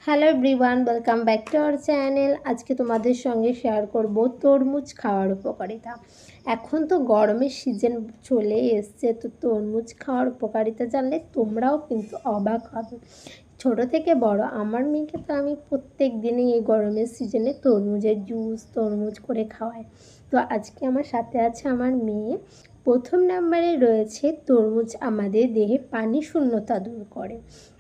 Hello everyone, welcome back to our channel. আজকে তোমাদের সঙ্গে শেয়ার করব তরমুজ খাওয়ার উপকারিতা। এখন তো গরমের সিজন চলে এসছে, তো তরমুজ খাওয়ার উপকারিতা জানলে তোমরাও কিন্তু অবাক হবে। ছোট থেকে বড় আমার মেয়েকে তো আমি প্রত্যেক দিনই এই গরমের সিজনে তরমুজের জুস তরমুজ করে খাওয়াই। তো আজকে আমার সাথে আছে আমার মেয়ে। প্রথম নাম্বারে রয়েছে তরমুজ আমাদের দেহে পানি শূন্যতা দূর করে।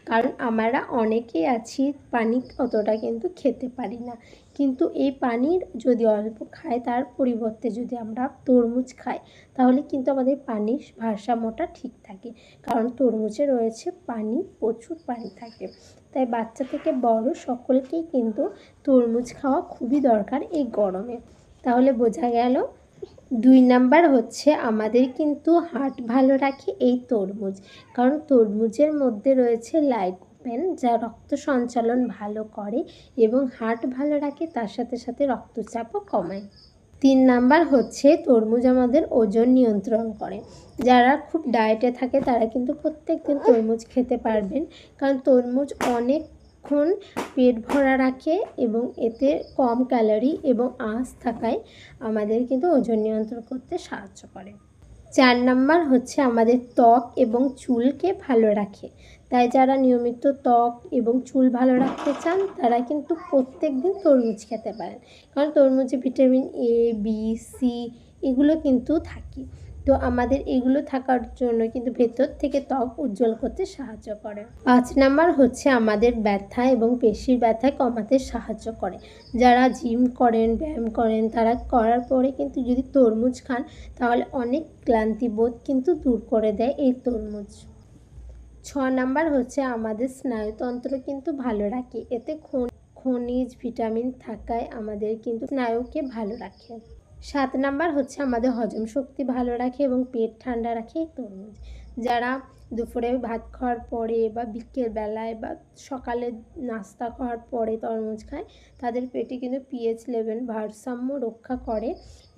কারণ আমরা অনেকেই আছি পানি অতটা কিন্তু খেতে পারি না, কিন্তু এই পানির যদি অল্প খাই তার পরিবর্তে যদি আমরা তরমুজ খাই তাহলে কিন্তু আমাদের পানির ভারসাম্যটা ঠিক থাকে। কারণ তরমুজে রয়েছে পানি, প্রচুর পানি থাকে। তাই বাচ্চা থেকে বড় সকলকেই কিন্তু তরমুজ খাওয়া খুবই দরকার এই গরমে। তাহলে বোঝা গেল 2 নাম্বার হচ্ছে আমাদের কিন্তু হার্ট ভালো রাখে এই তরমুজ। কারণ তরমুজের মধ্যে রয়েছে লাইকোপেন, যা রক্ত সঞ্চালন ভালো করে এবং হার্ট ভালো রাখে, তার সাথে সাথে রক্তচাপও কমায়। 3 নাম্বার হচ্ছে তরমুজ আমাদের ওজন নিয়ন্ত্রণ করে। যারা খুব ডায়েটে থাকে তারা কিন্তু প্রত্যেকদিন তরমুজ খেতে পারবেন, কারণ তরমুজ অনেকক্ষণ পেট ভরা রাখে এবং এতে কম ক্যালোরি এবং আঁশ থাকায় আমাদের কিন্তু ওজন নিয়ন্ত্রণ করতে সাহায্য করে। 4 নাম্বার হচ্ছে আমাদের ত্বক এবং চুলকে ভালো রাখে। তাই যারা নিয়মিত ত্বক এবং চুল ভালো রাখতে চান তারা কিন্তু প্রত্যেক দিন তরমুজ খেতে পারেন, কারণ তরমুজে ভিটামিন এ, বি, সি এগুলো কিন্তু থাকে। তো আমাদের এগুলো থাকার জন্য কিন্তু ভেতর থেকে ত্বক উজ্জ্বল করতে সাহায্য করে। 5 নাম্বার হচ্ছে আমাদের ব্যথা এবং পেশির ব্যথা কমাতে সাহায্য করে। যারা জিম করেন, ব্যায়াম করেন, তারা করার পরে কিন্তু যদি তরমুজ খান তাহলে অনেক ক্লান্তিবোধ কিন্তু দূর করে দেয় এই তরমুজ। 6 নাম্বার হচ্ছে আমাদের স্নায়ুতন্ত্র কিন্তু ভালো রাখে। এতে খনিজ ভিটামিন থাকায় আমাদের কিন্তু স্নায়ুকে ভালো রাখে। 7 নাম্বার হচ্ছে আমাদের হজম শক্তি ভালো রাখে এবং পেট ঠান্ডা রাখে এই তরমুজ। যারা দুপুরে ভাত খাওয়ার পরে বা বিকেলবেলায় বা সকালে নাস্তা খাওয়ার পরে তরমুজ খায় তাদের পেটে কিন্তু পিএইচ লেভেল ভারসাম্য রক্ষা করে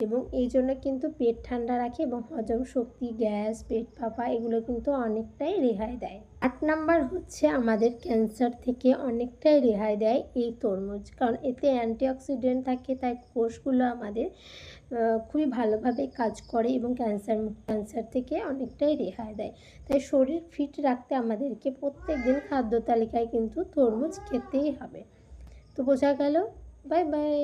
এবং এই জন্য কিন্তু পেট ঠান্ডা রাখে এবং হজম শক্তি, গ্যাস, পেট ফাঁপা এগুলো কিন্তু অনেকটাই রেহাই দেয়। 8 নাম্বার হচ্ছে আমাদের ক্যান্সার থেকে অনেকটাই রেহাই দেয় এই তরমুজ, কারণ এতে অ্যান্টিঅক্সিডেন্ট থাকে, তাই কোষগুলো আমাদের খুবই ভালোভাবে কাজ করে এবং ক্যান্সার থেকে অনেকটাই রেহাই দেয়। তাই শরীর ফিট রাখতে আমাদেরকে প্রত্যেক দিন খাদ্য তালিকায় কিন্তু তরমুজ খেতেই হবে। তো বোঝা গেল। Bye bye.